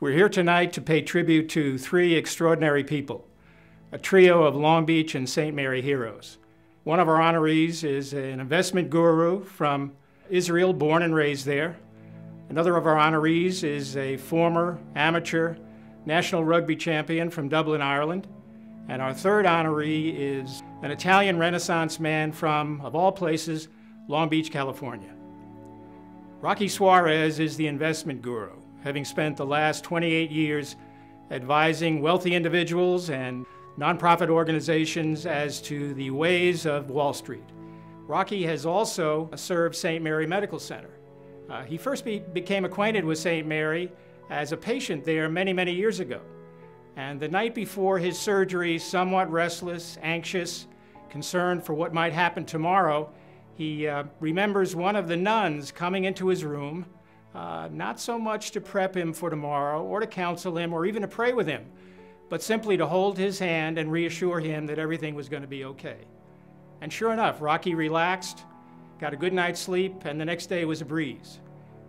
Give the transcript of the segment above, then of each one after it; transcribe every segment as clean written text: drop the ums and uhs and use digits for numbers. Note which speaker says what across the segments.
Speaker 1: We're here tonight to pay tribute to three extraordinary people, a trio of Long Beach and St. Mary heroes. One of our honorees is an investment guru from Israel, born and raised there. Another of our honorees is a former amateur national rugby champion from Dublin, Ireland. And our third honoree is an Italian Renaissance man from, of all places, Long Beach, California. Rocky Suares is the investment guru, having spent the last 28 years advising wealthy individuals and nonprofit organizations as to the ways of Wall Street. Rocky has also served St. Mary Medical Center. He first became acquainted with St. Mary as a patient there many, many years ago. And the night before his surgery, somewhat restless, anxious, concerned for what might happen tomorrow, he remembers one of the nuns coming into his room, not so much to prep him for tomorrow or to counsel him or even to pray with him, but simply to hold his hand and reassure him that everything was going to be okay. And sure enough, Rocky relaxed, got a good night's sleep, and the next day was a breeze.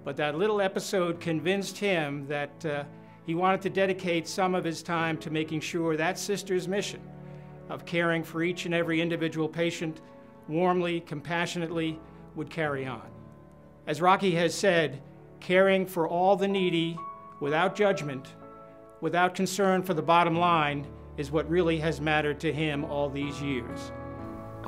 Speaker 1: But that little episode convinced him that he wanted to dedicate some of his time to making sure that sister's mission of caring for each and every individual patient warmly, compassionately, would carry on. As Rocky has said, caring for all the needy without judgment, without concern for the bottom line, is what really has mattered to him all these years.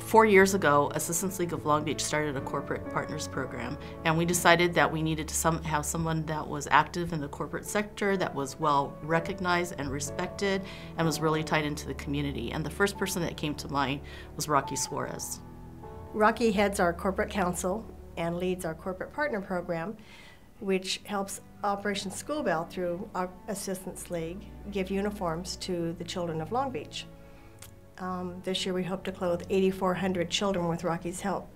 Speaker 2: 4 years ago, Assistance League of Long Beach started a corporate partners program, and we decided that we needed to have someone that was active in the corporate sector, that was well recognized and respected, and was really tied into the community. And the first person that came to mind was Rocky Suares.
Speaker 3: Rocky heads our corporate council and leads our corporate partner program, which helps Operation School Bell through our Assistance League give uniforms to the children of Long Beach. This year we hope to clothe 8,400 children with Rocky's help.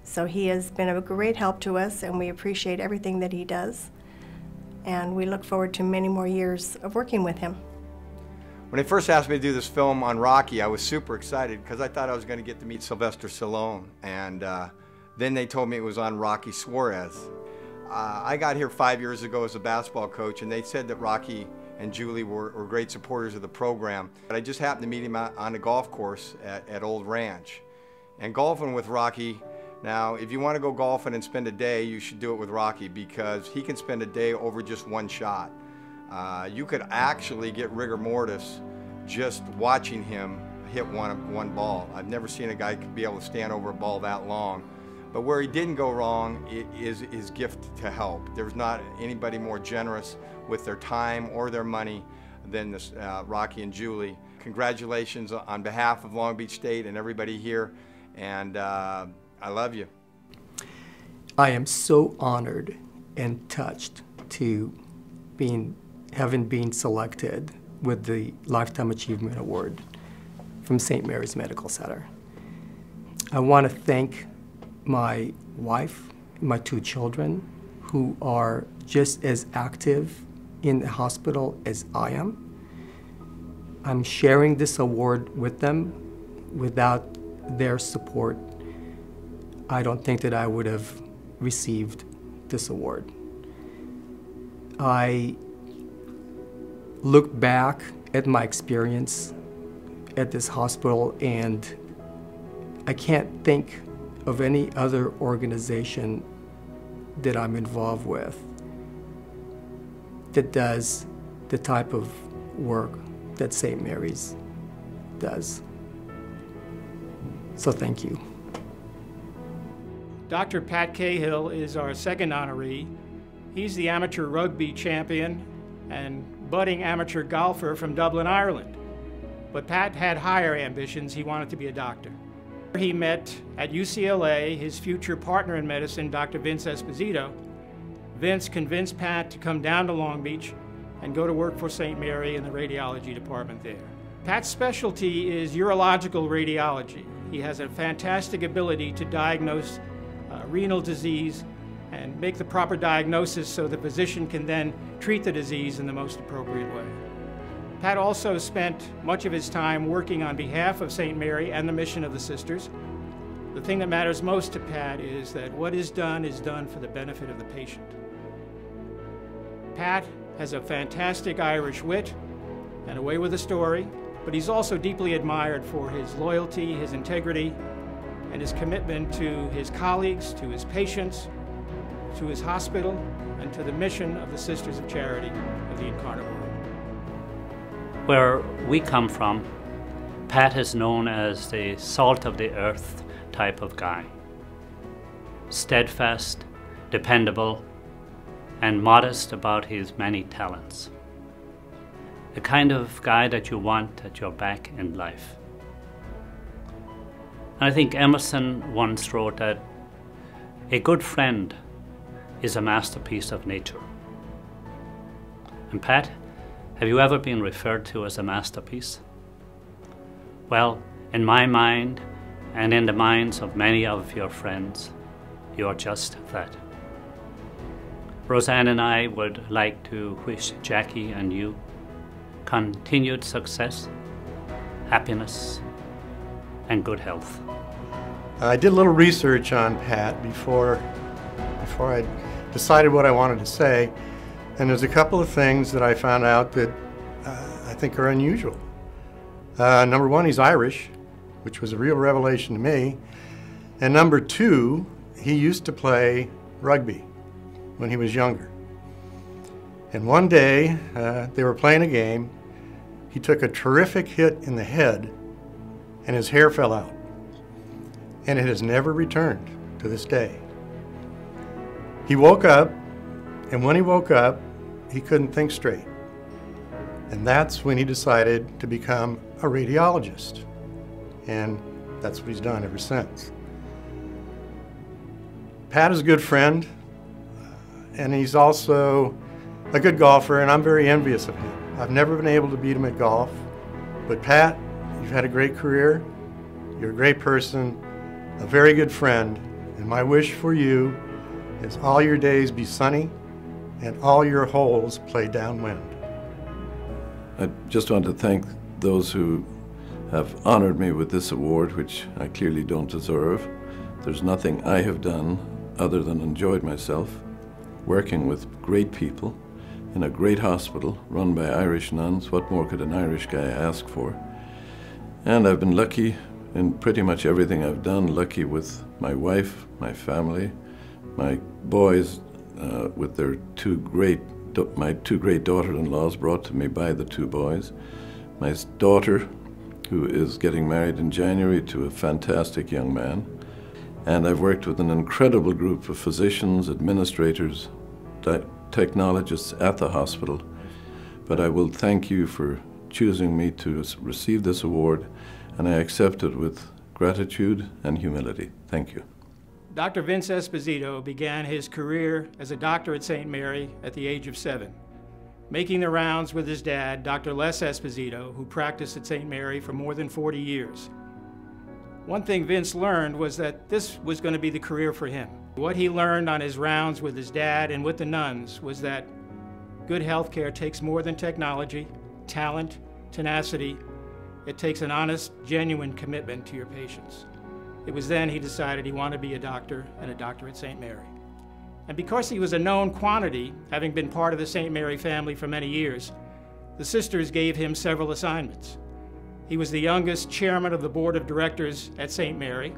Speaker 3: So he has been a great help to us, and we appreciate everything that he does. And we look forward to many more years of working with him.
Speaker 4: When they first asked me to do this film on Rocky, I was super excited because I thought I was going to get to meet Sylvester Stallone. And then they told me it was on Rocky Suares. I got here 5 years ago as a basketball coach, and they said that Rocky and Julie were great supporters of the program. But I just happened to meet him on the golf course at Old Ranch. And golfing with Rocky, now if you want to go golfing and spend a day, you should do it with Rocky because he can spend a day over just one shot. You could actually get rigor mortis just watching him hit one ball. I've never seen a guy be able to stand over a ball that long. But where he didn't go wrong is his gift to help. There's not anybody more generous with their time or their money than this, Rocky and Julie. Congratulations on behalf of Long Beach State and everybody here, and I love you.
Speaker 5: I am so honored and touched to having been selected with the Lifetime Achievement Award from St. Mary's Medical Center. I want to thank my wife, my two children, who are just as active in the hospital as I am. I'm sharing this award with them. Without their support, I don't think that I would have received this award. I look back at my experience at this hospital, and I can't think of any other organization that I'm involved with that does the type of work that St. Mary's does. So thank you.
Speaker 1: Dr. Pat Cahill is our second honoree. He's the amateur rugby champion and budding amateur golfer from Dublin, Ireland. But Pat had higher ambitions. He wanted to be a doctor. He met at UCLA his future partner in medicine, Dr. Vincent Esposito. Vince convinced Pat to come down to Long Beach and go to work for St. Mary in the radiology department there. Pat's specialty is urological radiology. He has a fantastic ability to diagnose renal disease and make the proper diagnosis so the physician can then treat the disease in the most appropriate way. Pat also spent much of his time working on behalf of St. Mary and the mission of the sisters. The thing that matters most to Pat is that what is done for the benefit of the patient. Pat has a fantastic Irish wit and a way with a story, but he's also deeply admired for his loyalty, his integrity, and his commitment to his colleagues, to his patients, to his hospital, and to the mission of the Sisters of Charity of the Incarnate Word.
Speaker 6: Where we come from, Pat is known as the salt of the earth type of guy. Steadfast, dependable, and modest about his many talents. The kind of guy that you want at your back in life. And I think Emerson once wrote that a good friend is a masterpiece of nature. And Pat, have you ever been referred to as a masterpiece? Well, in my mind, and in the minds of many of your friends, you're just that. Roseanne and I would like to wish Jackie and you continued success, happiness, and good health.
Speaker 7: I did a little research on Pat before I decided what I wanted to say, and there's a couple of things that I found out that I think are unusual. Number one, he's Irish, which was a real revelation to me. And number two, he used to play rugby when he was younger. And one day, they were playing a game. He took a terrific hit in the head, and his hair fell out. And it has never returned to this day. He woke up, and when he woke up, he couldn't think straight. And that's when he decided to become a radiologist. And that's what he's done ever since. Pat is a good friend, and he's also a good golfer, and I'm very envious of him. I've never been able to beat him at golf, but Pat, you've had a great career, you're a great person, a very good friend, and my wish for you is all your days be sunny and all your holes play downwind.
Speaker 8: I just want to thank those who have honored me with this award, which I clearly don't deserve. There's nothing I have done other than enjoyed myself, working with great people in a great hospital run by Irish nuns. What more could an Irish guy ask for? And I've been lucky in pretty much everything I've done, lucky with my wife, my family, my boys, with their my two great daughter-in-laws brought to me by the two boys, my daughter, who is getting married in January to a fantastic young man, and I've worked with an incredible group of physicians, administrators, technologists at the hospital. But I will thank you for choosing me to receive this award, and I accept it with gratitude and humility. Thank you.
Speaker 1: Dr. Vince Esposito began his career as a doctor at St. Mary at the age of 7, making the rounds with his dad, Dr. Les Esposito, who practiced at St. Mary for more than 40 years. One thing Vince learned was that this was going to be the career for him. What he learned on his rounds with his dad and with the nuns was that good health care takes more than technology, talent, tenacity. It takes an honest, genuine commitment to your patients. It was then he decided he wanted to be a doctor, and a doctor at St. Mary. And because he was a known quantity, having been part of the St. Mary family for many years, the sisters gave him several assignments. He was the youngest chairman of the board of directors at St. Mary.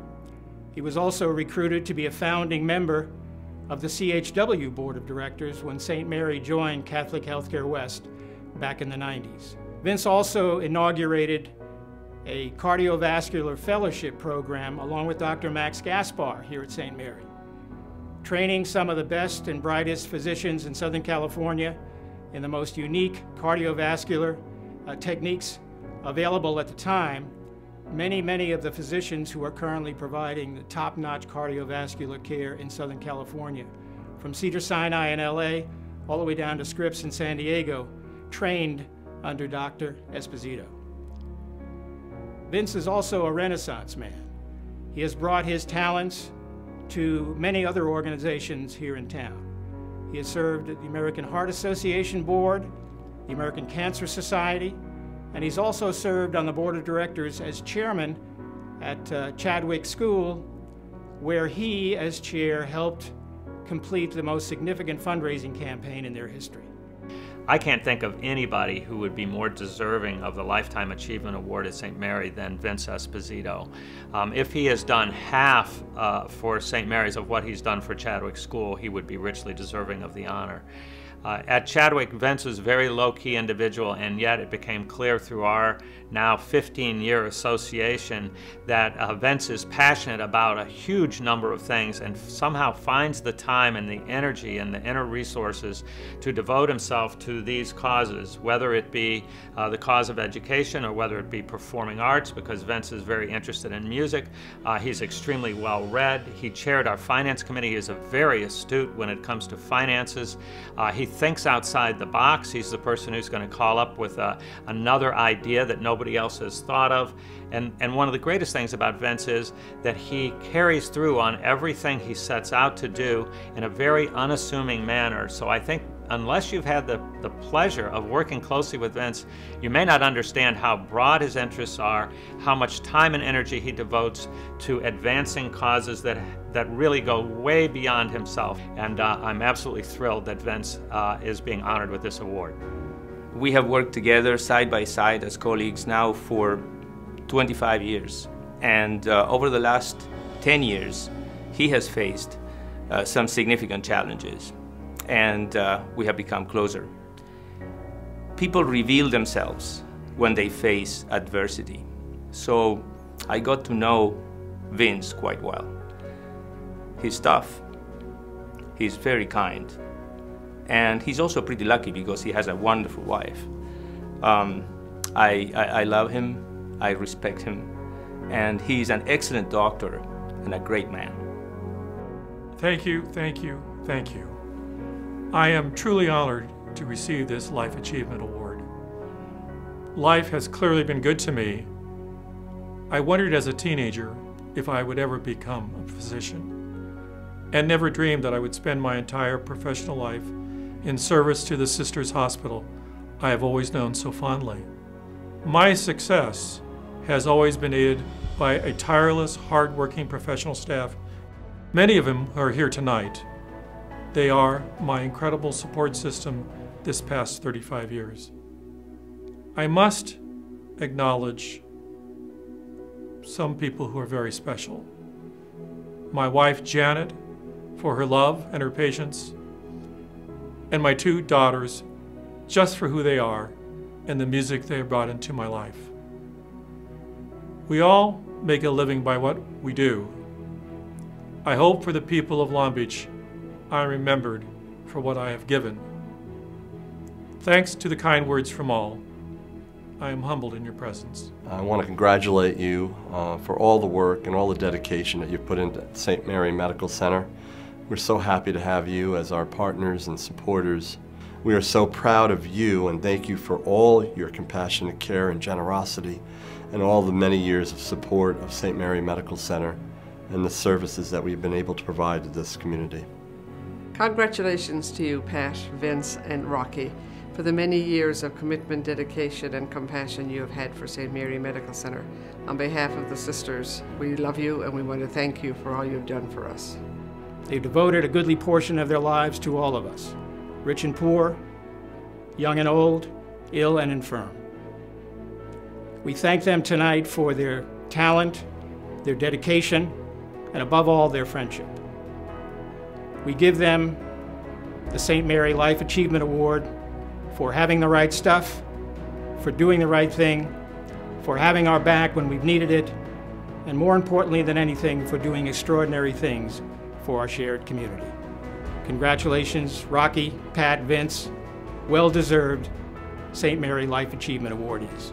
Speaker 1: He was also recruited to be a founding member of the CHW board of directors when St. Mary joined Catholic Healthcare West back in the 90s. Vince also inaugurated a cardiovascular fellowship program along with Dr. Max Gaspar here at St. Mary, training some of the best and brightest physicians in Southern California in the most unique cardiovascular techniques available at the time. Many of the physicians who are currently providing the top-notch cardiovascular care in Southern California, from Cedars-Sinai in LA all the way down to Scripps in San Diego, trained under Dr. Esposito. Vince is also a Renaissance man. He has brought his talents to many other organizations here in town. He has served at the American Heart Association Board, the American Cancer Society, and he's also served on the board of directors as chairman at Chadwick School, where he, as chair, helped complete the most significant fundraising campaign in their history.
Speaker 9: I can't think of anybody who would be more deserving of the Lifetime Achievement Award at St. Mary than Vince Esposito. If he has done half for St. Mary's of what he's done for Chadwick School, he would be richly deserving of the honor. At Chadwick, Vince was a very low-key individual, and yet it became clear through our now 15-year association that Vince is passionate about a huge number of things and somehow finds the time and the energy and the inner resources to devote himself to these causes, whether it be the cause of education or whether it be performing arts, because Vince is very interested in music. He's extremely well-read. He chaired our finance committee. He is very astute when it comes to finances. He thinks outside the box. He's the person who's going to call up with another idea that nobody else has thought of. And one of the greatest things about Vince is that he carries through on everything he sets out to do in a very unassuming manner. So I think unless you've had the pleasure of working closely with Vince, you may not understand how broad his interests are, how much time and energy he devotes to advancing causes that really go way beyond himself. And I'm absolutely thrilled that Vince is being honored with this award.
Speaker 10: We have worked together side by side as colleagues now for 25 years. And over the last 10 years, he has faced some significant challenges. And we have become closer. People reveal themselves when they face adversity. So I got to know Vince quite well. He's tough, he's very kind, and he's also pretty lucky because he has a wonderful wife. I love him, I respect him, and he's an excellent doctor and a great man.
Speaker 11: Thank you, thank you, thank you. I am truly honored to receive this Life Achievement Award. Life has clearly been good to me. I wondered as a teenager if I would ever become a physician, and never dreamed that I would spend my entire professional life in service to the Sisters Hospital I have always known so fondly. My success has always been aided by a tireless, hard-working professional staff, many of them are here tonight. They are my incredible support system this past 35 years. I must acknowledge some people who are very special. My wife, Janet, for her love and her patience, and my two daughters, just for who they are and the music they have brought into my life. We all make a living by what we do. I hope for the people of Long Beach I am remembered for what I have given. Thanks to the kind words from all, I am humbled in your presence.
Speaker 12: I want to congratulate you for all the work and all the dedication that you've put into St. Mary Medical Center. We're so happy to have you as our partners and supporters. We are so proud of you and thank you for all your compassionate care and generosity and all the many years of support of St. Mary Medical Center and the services that we've been able to provide to this community.
Speaker 13: Congratulations to you, Pat, Vince, and Rocky, for the many years of commitment, dedication, and compassion you have had for St. Mary Medical Center. On behalf of the sisters, we love you and we want to thank you for all you've done for us.
Speaker 1: They've devoted a goodly portion of their lives to all of us, rich and poor, young and old, ill and infirm. We thank them tonight for their talent, their dedication, and above all, their friendship. We give them the St. Mary Life Achievement Award for having the right stuff, for doing the right thing, for having our back when we've needed it, and more importantly than anything, for doing extraordinary things for our shared community. Congratulations, Rocky, Pat, Vince, well-deserved St. Mary Life Achievement awardees.